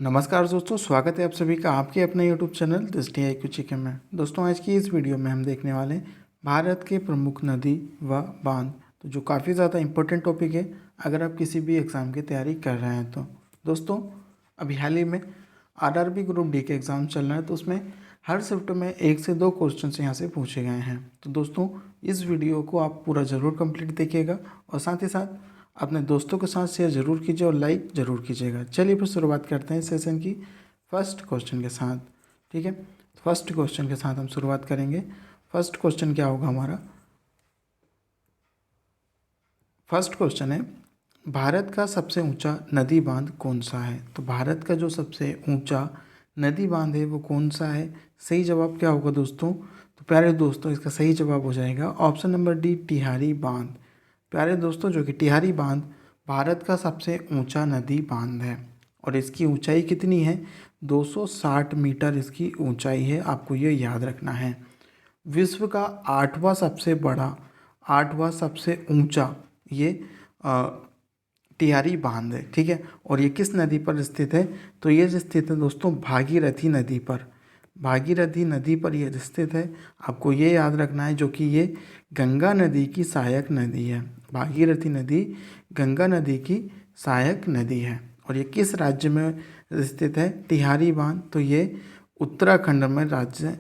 नमस्कार दोस्तों, स्वागत है आप सभी का आपके अपने YouTube channel this D I Q chicken में। दोस्तों, आज की इस वीडियो में हम देखने वाले हैं भारत के प्रमुख नदी व बांध, तो जो काफ़ी ज़्यादा इम्पोर्टेंट टॉपिक है अगर आप किसी भी एग्ज़ाम की तैयारी कर रहे हैं तो। दोस्तों, अभी हाल ही में आरआरबी ग्रुप डी के एग्ज़ाम चल रहे हैं, तो उसमें हर शिफ्ट में 1 से 2 क्वेश्चन यहाँ से पूछे गए हैं। तो दोस्तों, इस वीडियो को आप पूरा ज़रूर कंप्लीट देखिएगा और साथ ही साथ अपने दोस्तों के साथ शेयर ज़रूर कीजिए और लाइक ज़रूर कीजिएगा। चलिए फिर शुरुआत करते हैं सेशन की फर्स्ट क्वेश्चन के साथ। ठीक है, फर्स्ट क्वेश्चन के साथ हम शुरुआत करेंगे। फर्स्ट क्वेश्चन क्या होगा हमारा? फर्स्ट क्वेश्चन है, भारत का सबसे ऊंचा नदी बांध कौन सा है? तो भारत का जो सबसे ऊंचा नदी बांध है वो कौन सा है? सही जवाब क्या होगा दोस्तों? तो प्यारे दोस्तों, इसका सही जवाब हो जाएगा ऑप्शन नंबर डी, टिहरी बांध। प्यारे दोस्तों, जो कि टिहरी बांध भारत का सबसे ऊंचा नदी बांध है और इसकी ऊंचाई कितनी है? 260 मीटर इसकी ऊंचाई है, आपको ये याद रखना है। विश्व का 8वां सबसे ऊंचा ये टिहरी बांध है। ठीक है, और ये किस नदी पर स्थित है? तो ये स्थित है दोस्तों भागीरथी नदी पर। भागीरथी नदी पर यह स्थित है, आपको ये याद रखना है, जो कि ये गंगा नदी की सहायक नदी है। भागीरथी नदी गंगा नदी की सहायक नदी है और ये किस राज्य में स्थित है? टिहरी बांध, तो ये उत्तराखंड में राज्य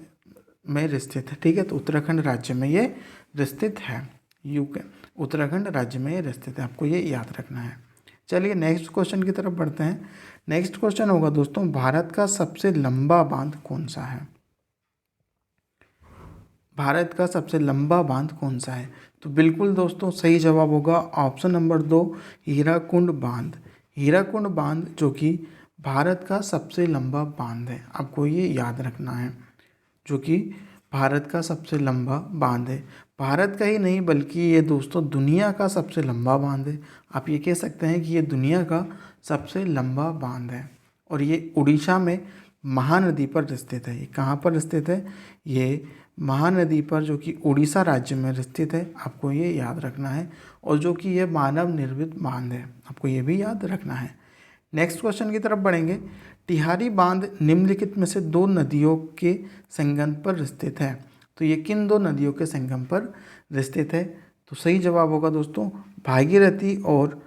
में स्थित है। ठीक है, तो उत्तराखंड राज्य में ये स्थित है। यूके उत्तराखंड राज्य में ये स्थित है, आपको ये याद रखना है। चलिए नेक्स्ट क्वेश्चन की तरफ बढ़ते हैं। नेक्स्ट क्वेश्चन होगा दोस्तों, भारत का सबसे लंबा बांध कौन सा है? भारत का सबसे लंबा बांध कौन सा है? तो बिल्कुल दोस्तों, सही जवाब होगा ऑप्शन नंबर 2, हीराकुंड बांध। हीराकुंड बांध जो कि भारत का सबसे लंबा बांध है, आपको ये याद रखना है, जो कि भारत का सबसे लंबा बांध है। भारत का ही नहीं बल्कि ये दोस्तों दुनिया का सबसे लंबा बांध है। आप ये कह सकते हैं कि ये दुनिया का सबसे लंबा बांध है और ये उड़ीसा में महानदी पर स्थित है। ये कहाँ पर स्थित है? ये महानदी पर, जो कि उड़ीसा राज्य में स्थित है, आपको ये याद रखना है। और जो कि ये मानव निर्मित बांध है, आपको ये भी याद रखना है। नेक्स्ट क्वेश्चन की तरफ बढ़ेंगे। टिहरी बांध निम्नलिखित में से 2 नदियों के संगम पर स्थित है, तो ये किन 2 नदियों के संगम पर स्थित है? तो सही जवाब होगा दोस्तों भागीरथी और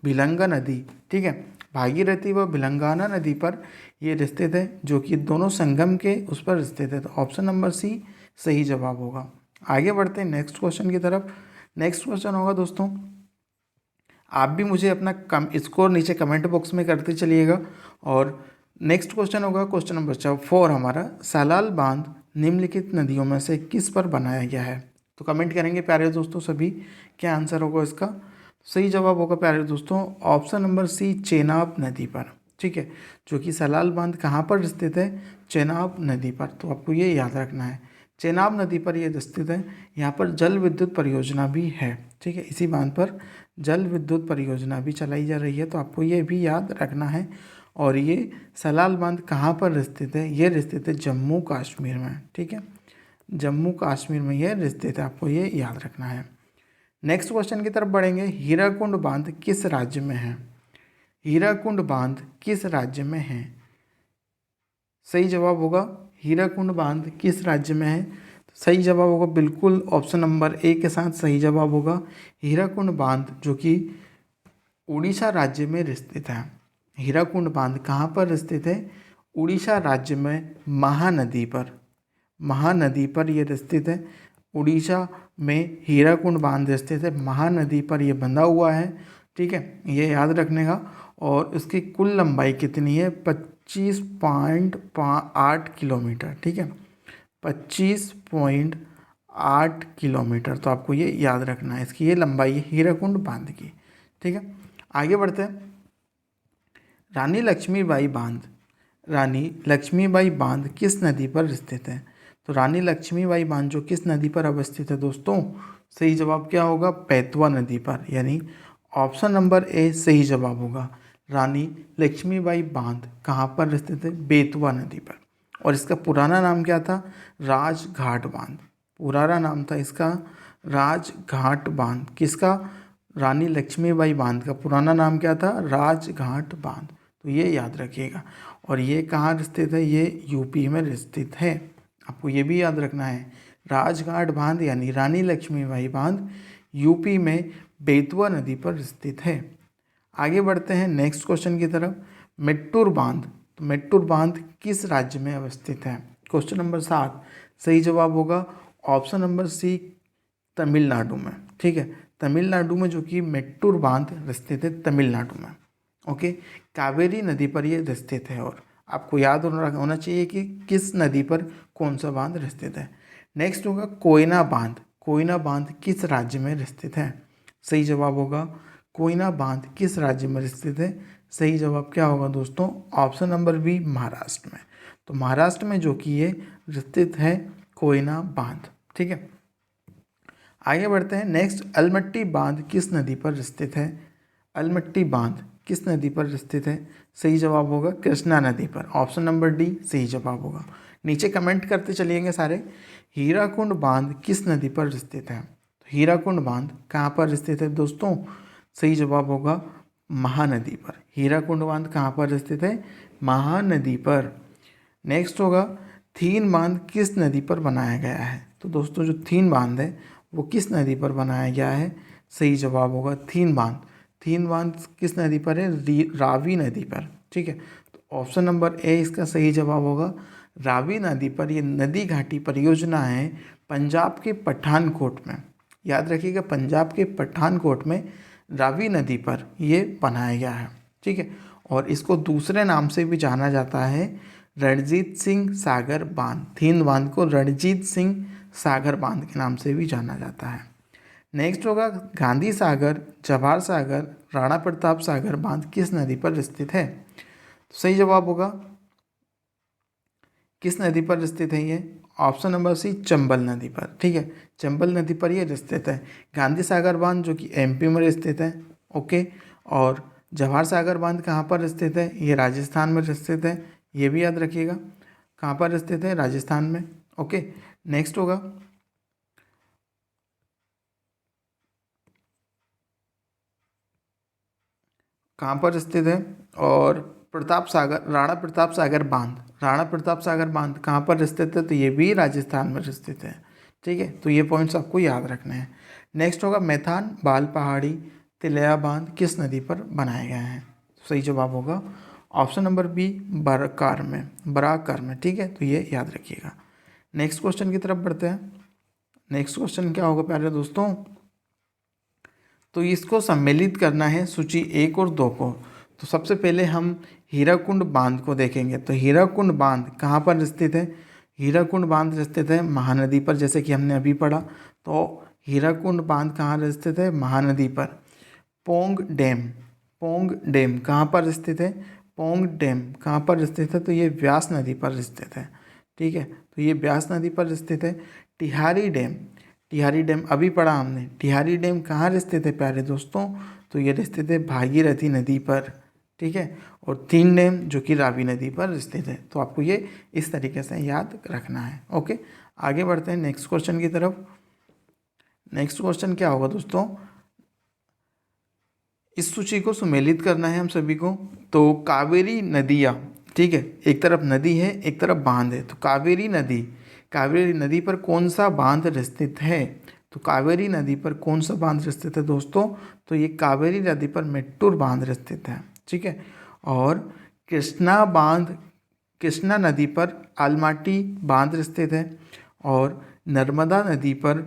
भिलंगा नदी। ठीक है, भागीरथी व भिलंगाना नदी पर ये स्थित है, जो कि दोनों संगम के उस पर स्थित है, तो ऑप्शन नंबर सी सही जवाब होगा। आगे बढ़ते हैं नेक्स्ट क्वेश्चन की तरफ। नेक्स्ट क्वेश्चन होगा दोस्तों, आप भी मुझे अपना स्कोर नीचे कमेंट बॉक्स में करते चलिएगा। और नेक्स्ट क्वेश्चन होगा क्वेश्चन नंबर 4 हमारा, सलाल बांध निम्नलिखित नदियों में से किस पर बनाया गया है? तो कमेंट करेंगे प्यारे दोस्तों सभी, क्या आंसर होगा इसका? सही जवाब होगा प्यारे दोस्तों ऑप्शन नंबर सी, चेनाब नदी पर। ठीक है, जो कि सलाल बांध कहाँ पर स्थित है? चेनाब नदी पर, तो आपको ये याद रखना है। चेनाब नदी पर यह स्थित है। यहाँ पर जल विद्युत परियोजना भी है। ठीक है, इसी बांध पर जल विद्युत परियोजना भी चलाई जा रही है, तो आपको ये भी याद रखना है। और ये सलाल बांध कहाँ पर स्थित है? ये स्थित है जम्मू कश्मीर में। ठीक है, जम्मू कश्मीर में यह स्थित है, आपको ये याद रखना है। नेक्स्ट क्वेश्चन की तरफ बढ़ेंगे। हीराकुंड बांध किस राज्य में है? हीराकुंड बांध किस राज्य में है? सही जवाब होगा हीराकुंड बांध किस राज्य में है? सही जवाब होगा बिल्कुल ऑप्शन नंबर ए के साथ सही जवाब होगा हीराकुंड बांध, जो कि उड़ीसा राज्य में स्थित है। हीराकुंड बांध कहाँ पर स्थित है? उड़ीसा राज्य में महानदी पर। महानदी पर यह स्थित है। उड़ीसा में हीराकुंड बांध स्थित है, महानदी पर यह बंधा हुआ है। ठीक है, ये याद रखने का। और इसकी कुल लंबाई कितनी है? 25.8 किलोमीटर। ठीक है, 25.8 किलोमीटर, तो आपको ये याद रखना है, इसकी ये लंबाई है हीराकुंड बांध की। ठीक है, आगे बढ़ते हैं। रानी लक्ष्मीबाई बांध, रानी लक्ष्मीबाई बांध किस नदी पर स्थित है? तो रानी लक्ष्मीबाई बांध जो किस नदी पर अवस्थित है दोस्तों? सही जवाब क्या होगा? बेतवा नदी पर, यानी ऑप्शन नंबर ए सही जवाब होगा। रानी लक्ष्मीबाई बांध कहाँ पर स्थित है? बेतवा नदी पर। और इसका पुराना नाम क्या था? राजघाट बांध। पुराना नाम था इसका राजघाट बांध। किसका? रानी लक्ष्मीबाई बांध का पुराना नाम क्या था? राजघाट बांध। तो ये याद रखिएगा। और ये कहाँ स्थित है, ये यूपी में स्थित है। आपको ये भी याद रखना है, राजघाट बांध यानी रानी लक्ष्मीबाई बांध यूपी में बेतवा नदी पर स्थित है। आगे बढ़ते हैं नेक्स्ट क्वेश्चन की तरफ। मेट्टूर बांध, तो मेट्टूर बांध किस राज्य में अवस्थित है? क्वेश्चन नंबर 7 सही जवाब होगा ऑप्शन नंबर सी, तमिलनाडु में। ठीक है, तमिलनाडु में जो कि मेट्टूर बांध स्थित है तमिलनाडु में। ओके, कावेरी नदी पर ये स्थित है। और आपको याद होना चाहिए कि किस नदी पर कौन सा बांध स्थित है। नेक्स्ट होगा कोयना बांध। कोयना बांध किस राज्य में स्थित है? सही जवाब होगा कोयना बांध किस राज्य में स्थित है? सही जवाब क्या होगा दोस्तों? ऑप्शन नंबर बी, महाराष्ट्र में। तो महाराष्ट्र में जो कि ये स्थित है कोयना बांध। ठीक है, आगे बढ़ते हैं नेक्स्ट। अलमट्टी बांध किस नदी पर स्थित है? अलमट्टी बांध किस नदी पर स्थित है? सही जवाब होगा कृष्णा नदी पर। ऑप्शन नंबर डी सही जवाब होगा। नीचे कमेंट करते चलिएंगे सारे। हीराकुंड बांध किस नदी पर स्थित है? तो हीराकुंड बांध कहाँ पर स्थित है दोस्तों? सही जवाब होगा महानदी पर। हीराकुंड बांध कहाँ पर स्थित है? महानदी पर। नेक्स्ट होगा थीन बांध किस नदी पर बनाया गया है? तो दोस्तों जो थीन बांध है वो किस नदी पर बनाया गया है? सही जवाब होगा थीन बांध। थीन बांध किस नदी पर है? रावी नदी पर। ठीक है, तो ऑप्शन नंबर ए इसका सही जवाब होगा रावी नदी पर। ये नदी घाटी परियोजना है पंजाब के पठानकोट में। याद रखिएगा, पंजाब के पठानकोट में रावी नदी पर ये बनाया गया है। ठीक है, और इसको दूसरे नाम से भी जाना जाता है रणजीत सिंह सागर बांध। थीन बांध को रणजीत सिंह सागर बांध के नाम से भी जाना जाता है। नेक्स्ट होगा गांधी सागर, जवाहर सागर, राणा प्रताप सागर बांध किस नदी पर स्थित है? तो सही जवाब होगा किस नदी पर स्थित है ये? ऑप्शन नंबर सी, चंबल नदी पर। ठीक है, चंबल नदी पर ये स्थित है गांधी सागर बांध जो कि एमपी में स्थित है। ओके, और जवाहर सागर बांध कहाँ पर स्थित है? ये राजस्थान में स्थित है। ये भी याद रखिएगा कहाँ पर स्थित है? राजस्थान में। ओके, नेक्स्ट होगा कहाँ पर स्थित है? और प्रताप सागर, राणा प्रताप सागर बांध, राणा प्रताप सागर बांध कहाँ पर स्थित है? तो ये भी राजस्थान में स्थित है। ठीक है, तो ये पॉइंट्स आपको याद रखने हैं। नेक्स्ट होगा मैथान बाल पहाड़ी तिलया बांध किस नदी पर बनाया गया है? सही जवाब होगा ऑप्शन नंबर बी, बराकार में। बराकार में। ठीक है, तो ये याद रखिएगा। नेक्स्ट क्वेश्चन की तरफ बढ़ते हैं। नेक्स्ट क्वेश्चन क्या होगा प्यारे दोस्तों? तो इसको सम्मिलित करना है सूची 1 और 2 को। तो सबसे पहले हम हीराकुंड बांध को देखेंगे। तो हीराकुंड बांध कहाँ पर स्थित है? हीराकुंड बांध स्थित है महानदी पर, जैसे कि हमने अभी पढ़ा। तो हीराकुंड बांध कहाँ स्थित है? महानदी पर। पोंग डैम, पोंग डैम कहाँ पर स्थित है? पोंग डैम कहाँ पर स्थित है? तो ये व्यास नदी पर स्थित है। ठीक है, तो ये व्यास नदी पर स्थित है। टिहारी डैम, टिहारी डैम अभी पढ़ा हमने। टिहारी डैम कहाँ स्थित है प्यारे दोस्तों? तो ये स्थित है भागीरथी नदी पर। ठीक है, और तीन डैम जो कि रावी नदी पर स्थित है। तो आपको ये इस तरीके से याद रखना है। ओके, आगे बढ़ते हैं नेक्स्ट क्वेश्चन की तरफ। नेक्स्ट क्वेश्चन क्या होगा दोस्तों? इस सूची को सुमेलित करना है हम सभी को। तो कावेरी नदियाँ, ठीक है, एक तरफ नदी है एक तरफ बांध है। तो कावेरी नदी, कावेरी नदी पर कौन सा बांध स्थित है? तो कावेरी नदी पर कौन सा बांध स्थित है दोस्तों? तो ये कावेरी नदी पर मेट्टूर बांध स्थित है। ठीक है, और कृष्णा बांध, कृष्णा नदी पर आलमाटी बांध स्थित है। और नर्मदा नदी पर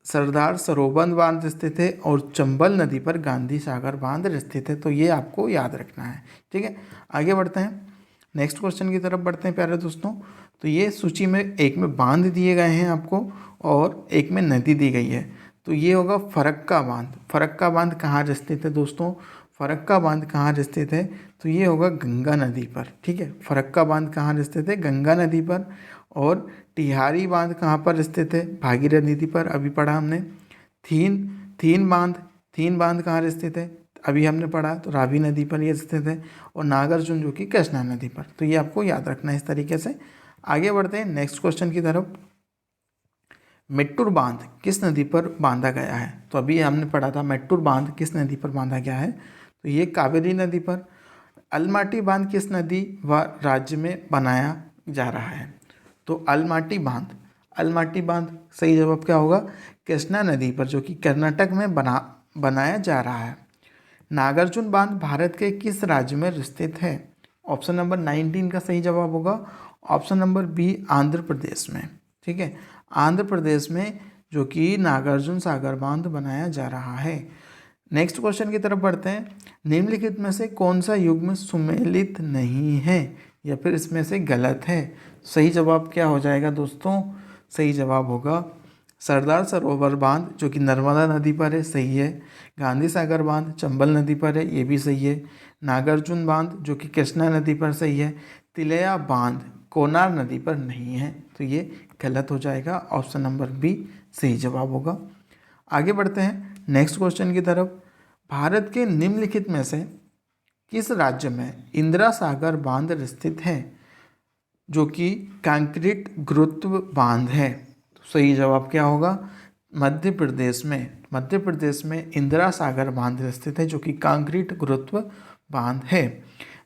सरदार सरोवर बांध स्थित है। और चंबल नदी पर गांधी सागर बांध स्थित है। तो ये आपको याद रखना है। ठीक है, आगे बढ़ते हैं नेक्स्ट क्वेश्चन की तरफ बढ़ते हैं प्यारे दोस्तों। तो ये सूची में एक में बांध दिए गए हैं आपको और एक में नदी दी गई है। तो ये होगा फरक्का बांध। फरक्का बांध कहाँ स्थित है दोस्तों? फरक्का बांध कहाँ स्थित है? तो ये होगा गंगा नदी पर। ठीक है, फरक्का बांध कहाँ स्थित है? गंगा नदी पर। और टिहारी बांध कहाँ पर स्थित है? भागीरथी नदी पर, अभी पढ़ा हमने। थीन, थीन बांध, थीन बांध कहाँ स्थित है? अभी हमने पढ़ा, तो रावी नदी पर ये स्थित है। और नागार्जुन जो कि कृष्णा नदी पर। तो ये आपको याद रखना है इस तरीके से। आगे बढ़ते हैं नेक्स्ट क्वेश्चन की तरफ। मेट्टूर बांध किस नदी पर बांधा गया है? तो अभी हमने पढ़ा था मेट्टूर बांध किस नदी पर बांधा गया है। तो ये कावेरी नदी पर। अलमाटी बांध किस नदी व राज्य में बनाया जा रहा है? तो अलमाटी बांध सही जवाब क्या होगा? कृष्णा नदी पर, जो कि कर्नाटक में बनाया जा रहा है। नागार्जुन बांध भारत के किस राज्य में स्थित है? ऑप्शन नंबर 19 का सही जवाब होगा option number B, Andhra Pradesh में। ठीक है, आंध्र प्रदेश में जो कि नागार्जुन सागर बांध बनाया जा रहा है। नेक्स्ट क्वेश्चन की तरफ बढ़ते हैं। निम्नलिखित में से कौन सा युग्म सुमेलित नहीं है या फिर इसमें से गलत है? सही जवाब क्या हो जाएगा दोस्तों? सही जवाब होगा सरदार सरोवर बांध, जो कि नर्मदा नदी पर है, सही है। गांधी सागर बांध चंबल नदी पर है, ये भी सही है। नागार्जुन बांध जो कि कृष्णा नदी पर, सही है। तिलैया बांध कोनार नदी पर नहीं है, तो ये गलत हो जाएगा। ऑप्शन नंबर बी सही जवाब होगा। आगे बढ़ते हैं नेक्स्ट क्वेश्चन की तरफ। भारत के निम्नलिखित में से किस राज्य में इंदिरा सागर बांध स्थित है, जो कि कंक्रीट गुरुत्व बांध है? तो सही जवाब क्या होगा? मध्य प्रदेश में इंदिरा सागर बांध स्थित है, जो कि कंक्रीट गुरुत्व बांध है।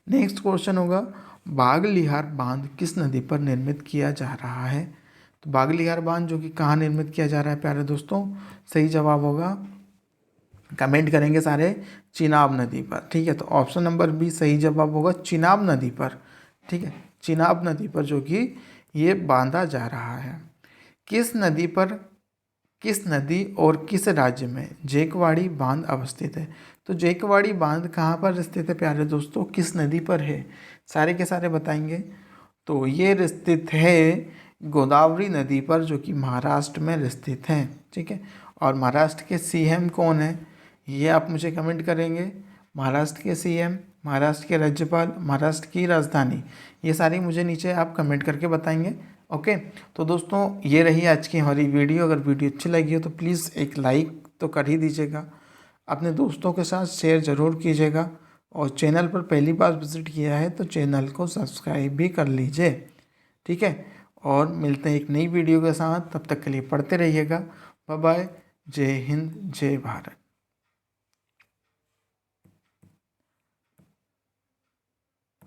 नेक्स्ट क्वेश्चन होगा, बागलिहार बांध किस नदी पर निर्मित किया जा रहा है? तो बागलिहार बांध जो कि कहाँ निर्मित किया जा रहा है प्यारे दोस्तों? सही जवाब होगा, कमेंट करेंगे सारे, चिनाब नदी पर। ठीक है, तो ऑप्शन नंबर बी सही जवाब होगा, चिनाब नदी पर। ठीक है, चिनाब नदी पर जो कि ये बांधा जा रहा है। किस नदी और किस राज्य में जेकवाड़ी बांध अवस्थित है? तो जेकवाड़ी बांध कहाँ पर स्थित है प्यारे दोस्तों? किस नदी पर है? सारे के सारे बताएंगे। तो ये स्थित है गोदावरी नदी पर, जो कि महाराष्ट्र में स्थित है। ठीक है, और महाराष्ट्र के सीएम कौन है, ये आप मुझे कमेंट करेंगे। महाराष्ट्र के सीएम, महाराष्ट्र के राज्यपाल, महाराष्ट्र की राजधानी, ये सारी मुझे नीचे आप कमेंट करके बताएंगे। ओके, तो दोस्तों ये रही आज की हमारी वीडियो। अगर वीडियो अच्छी लगी हो तो प्लीज़ एक लाइक तो कर ही दीजिएगा, अपने दोस्तों के साथ शेयर ज़रूर कीजिएगा, और चैनल पर पहली बार विजिट किया है तो चैनल को सब्सक्राइब भी कर लीजिए। ठीक है, और मिलते हैं एक नई वीडियो के साथ, तब तक के लिए पढ़ते रहिएगा। बाय बाय, जय हिंद, जय भारत।